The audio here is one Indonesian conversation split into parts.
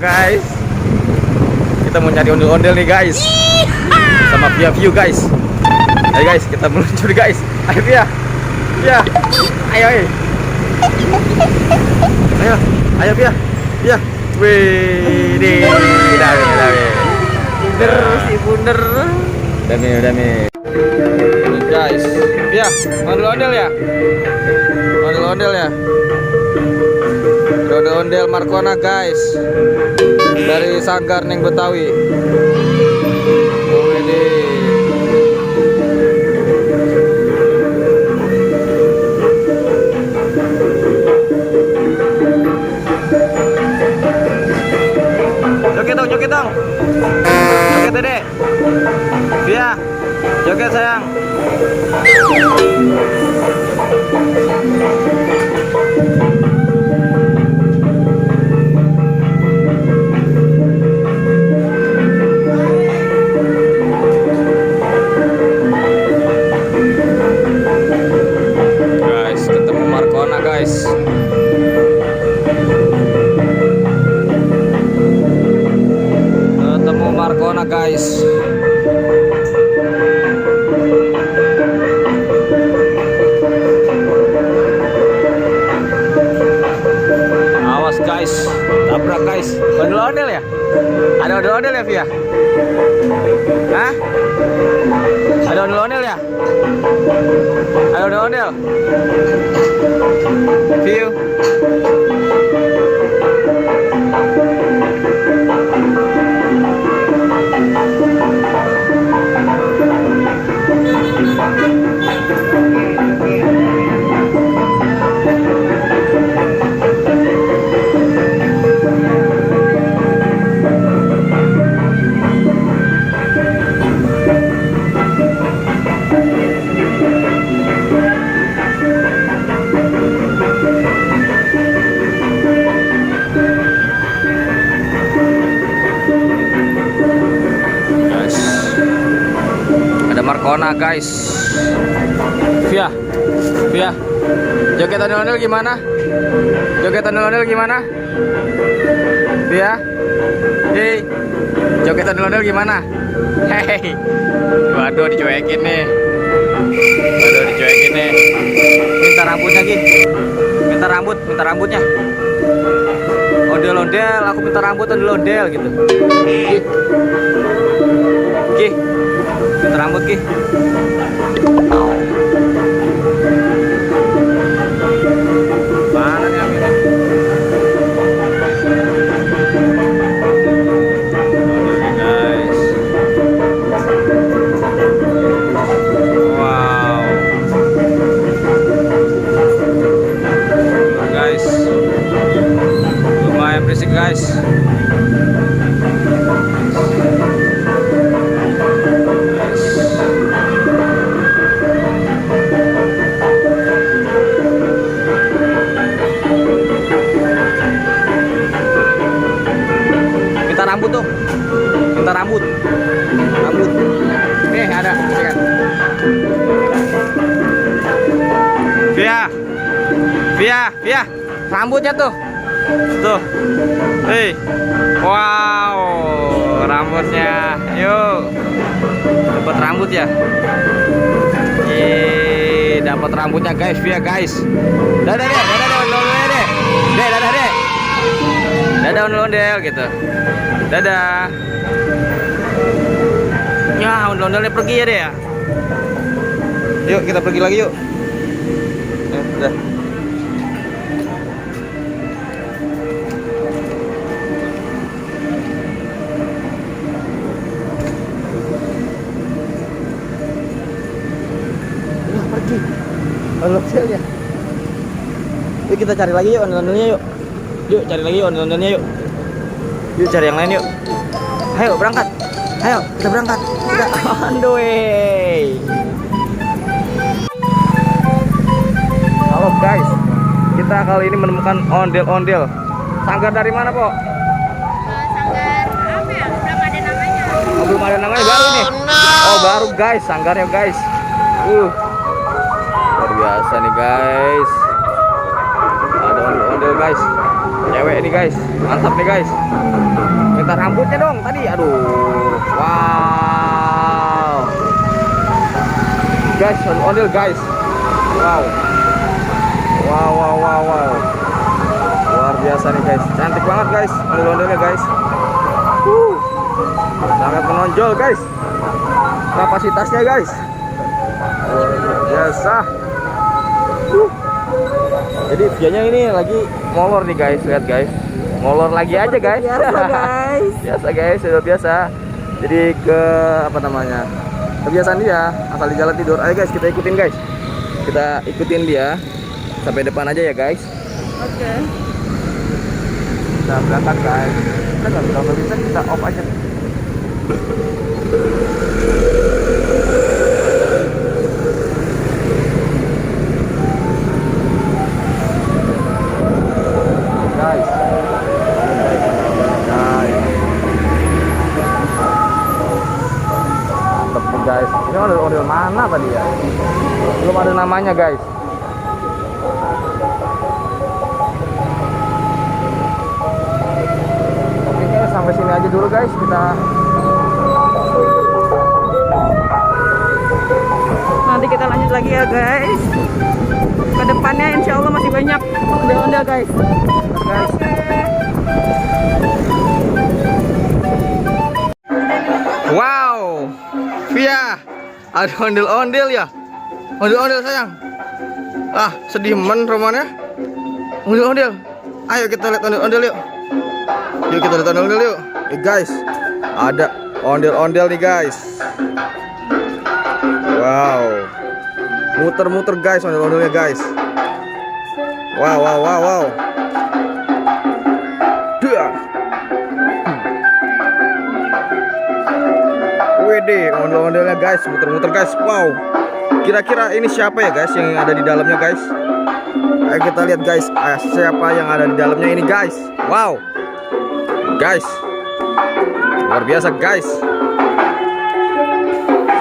Guys, kita mau nyari ondel-ondel nih guys, sama view guys. Ayo guys, kita meluncur guys. Ayo Via, ayo, ayo, Via, wih, bener si bunder, udah nih, guys. Via, ondel-ondel ya, ondel-ondel Markona guys, dari Sanggar Neng Betawi. Joget dong, joget dede, Via, joget sayang. Guys, ketemu Markona guys. Markona guys. Awas guys, tabrak guys. Ondel-ondel ya? Ada ondel-ondel ya Via? Hah? Ada ondel-ondel ya? Ada ondel-ondel? View. Markona guys. Via, joget ondel-ondel gimana? Via, hei, joget ondel-ondel gimana? Hei, waduh dicuekin nih. Minta rambutnya Gi, minta rambutnya. Ondel-ondel, aku minta rambut ondel-ondel gitu. Gi, minta rambut Ki. Mana nih Amin? Guys. Wow. Guys. Lumayan berisik guys. Minta rambut. Nih ada, kan? Via, rambutnya tuh. Hei, wow, rambutnya. Yuk, dapat rambut ya. Dapat rambutnya guys, Via guys. Dadah ondel-ondel gitu. Dadah. Ya, ondel-ondelnya pergi ya deh ya. Yuk kita pergi lagi yuk. Udah. Udah pergi. Ondel-ondelnya. Yuk kita cari lagi yuk ondel-ondelnya yuk. Yuk cari lagi ondel-ondelnya yuk. Yuk cari yang lain yuk. Ayo berangkat. Ayo kita berangkat. Kita on the way. Halo guys, kita kali ini menemukan ondel-ondel. Sanggar dari mana Po? Sanggar apa ya? Belum ada namanya. Oh, belum ada namanya, baru nih. Oh baru guys, sanggarnya guys. Luar biasa nih guys. Ada ondel-ondel guys. cewek nih guys, mantap nih guys. Minta rambutnya dong tadi, aduh, wow. Guys, ondel guys, wow, wow. Luar biasa nih guys, cantik banget guys, ondel-ondelnya guys. Sangat menonjol guys, kapasitasnya guys, luar biasa. Jadi Vianya ini lagi molor nih guys, lihat guys, molor lagi aja guys. Biasa guys. Biasa guys, sudah biasa. Jadi ke apa namanya, kebiasaan dia, asal di jalan tidur. Ayo guys, kita ikutin guys, kita ikutin dia sampai depan aja ya guys. Oke. Kita berangkat guys. Kita nggak bisa, kita off aja. Guys, mantep nih guys. Ini ondel mana tadi ya? Belum ada namanya guys. Oke guys, sampai sini aja dulu guys. Nanti kita lanjut lagi ya guys. Ke depannya insya Allah masih banyak ondel-ondel guys. Guys. Wow, Via, ada ondel-ondel ya? Ondel-ondel sayang. Ah, sedih men romannya. Ondel-ondel. Ayo kita lihat ondel-ondel yuk. Yuk kita lihat ondel-ondel yuk. Guys, ada ondel-ondel nih guys. Wow, muter-muter guys ondel-ondelnya guys. Wow. Wede, ondel-ondelnya guys, muter-muter guys. Wow. Kira-kira ini siapa ya guys yang ada di dalamnya guys? Ayo kita lihat guys, siapa yang ada di dalamnya ini guys. Wow. Guys. Luar biasa guys.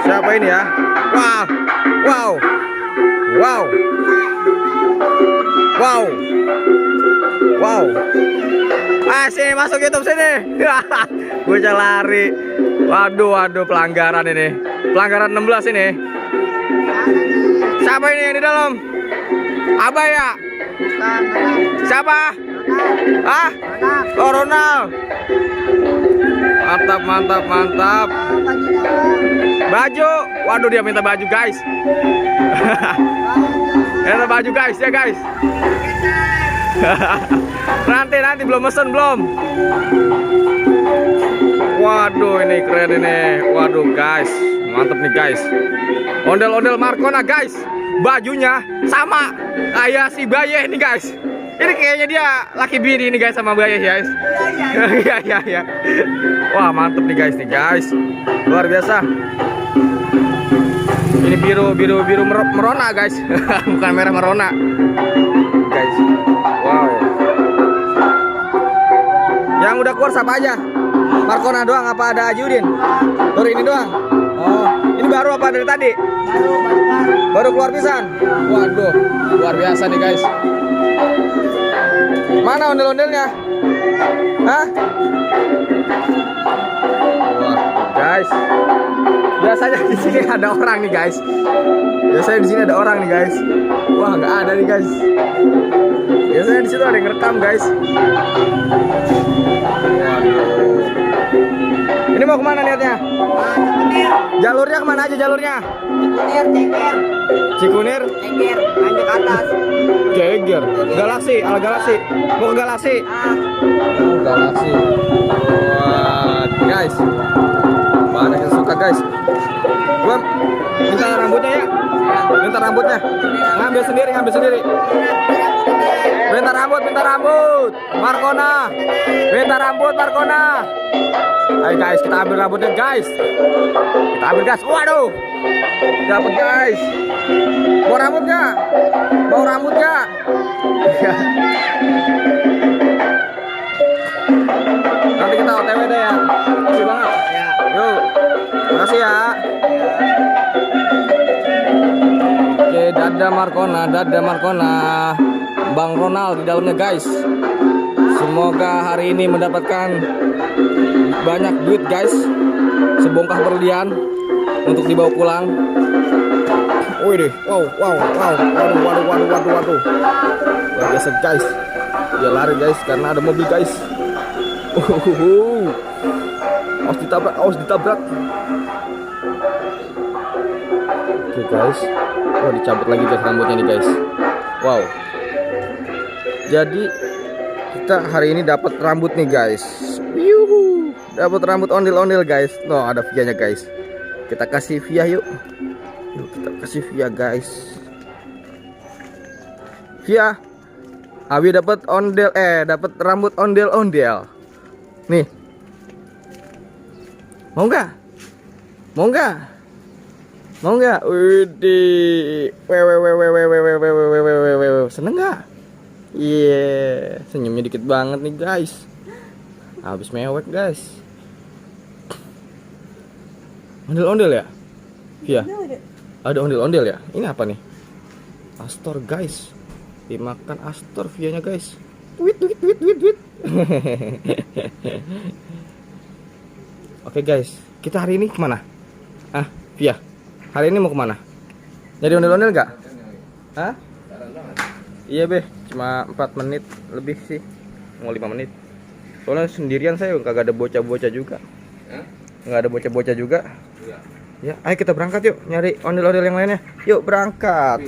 Siapa ini ya? Wow. Sini masuk YouTube sini. Bocah lari. Waduh, pelanggaran ini. Pelanggaran 16 ini. Siapa ini yang di dalam? Abah ya? Siapa? Ah? Oh, Ronald. Mantap. Baju. Waduh, dia minta baju guys. Minta baju guys ya guys. Nanti belum mesen belum. Waduh, ini keren ini. Waduh guys, mantep nih guys. Ondel-ondel Markona guys. Bajunya sama kayak si Baye ini guys. Ini kayaknya dia laki bini ini guys sama Baye guys. Iya. Wah, mantep nih guys. Luar biasa. Ini biru merona guys. Bukan merah merona guys. Wow. Yang udah keluar siapa aja? Markona doang apa ada Ajudin? Baru ini doang. Oh, ini baru apa dari tadi? Baru keluar pisan. Waduh, luar biasa nih guys. Mana ondel-ondelnya? Hah? Wah, guys. Biasanya di sini ada orang nih guys. Biasanya di sini ada orang nih guys. Wah, nggak ada nih guys. Biasanya di situ ada yang ngerekam guys. Waduh. Ini mau kemana niatnya? Jalurnya kemana aja jalurnya? Cikunir, lanjut ke atas. Geger. Galaksi, ala Galaksi. Mau ke Galaksi. Oh, Galaksi. Wah, guys. Banyak yang suka guys. Gua minta rambutnya ya. Minta rambutnya. Ngambil sendiri. Minta rambut. Markona. Minta rambut Markona. Ayo guys, kita ambil rambutnya guys. Kita ambil gas. Waduh. Dapat guys. Mau rambut nggak? Nanti kita OTW deh ya. Makasih banget. Ya. Yuk. Makasih ya. Oke, dada Markona. Bang Ronald di dalamnya guys. Semoga hari ini mendapatkan banyak duit guys. Sebongkah berlian untuk dibawa pulang. Wih deh, wow. Waduh. Luar biasa guys. Dia lari guys karena ada mobil guys. Awas ditabrak. Oke guys. Wah, dicabut lagi guys rambutnya nih guys. Wow. Jadi kita hari ini dapat rambut nih guys. Yuhu. Dapat rambut ondel-ondel guys. No, ada Via-nya guys. Kita kasih Via yuk. Yuk kita kasih Via guys. Via. Abi dapat dapat rambut ondel-ondel. Nih. Mau nggak? Widih. Seneng nggak? Iya, senyumnya dikit banget nih guys. Habis mewek guys. Ondel-ondel ya? Iya. Ada ondel-ondel ya? Ini apa nih? Astor guys. Dimakan Astor Via-nya guys. Wit. Oke guys, kita hari ini kemana? Via, hari ini mau kemana? Jadi ondel-ondel nggak? Hah? Iya be, cuma 4 menit lebih sih. Mau 5 menit. Soalnya sendirian saya, kagak ada bocah-bocah juga. Nggak ada bocah-bocah juga. Ya, ayo kita berangkat yuk, nyari ondel-ondel yang lainnya. Yuk berangkat.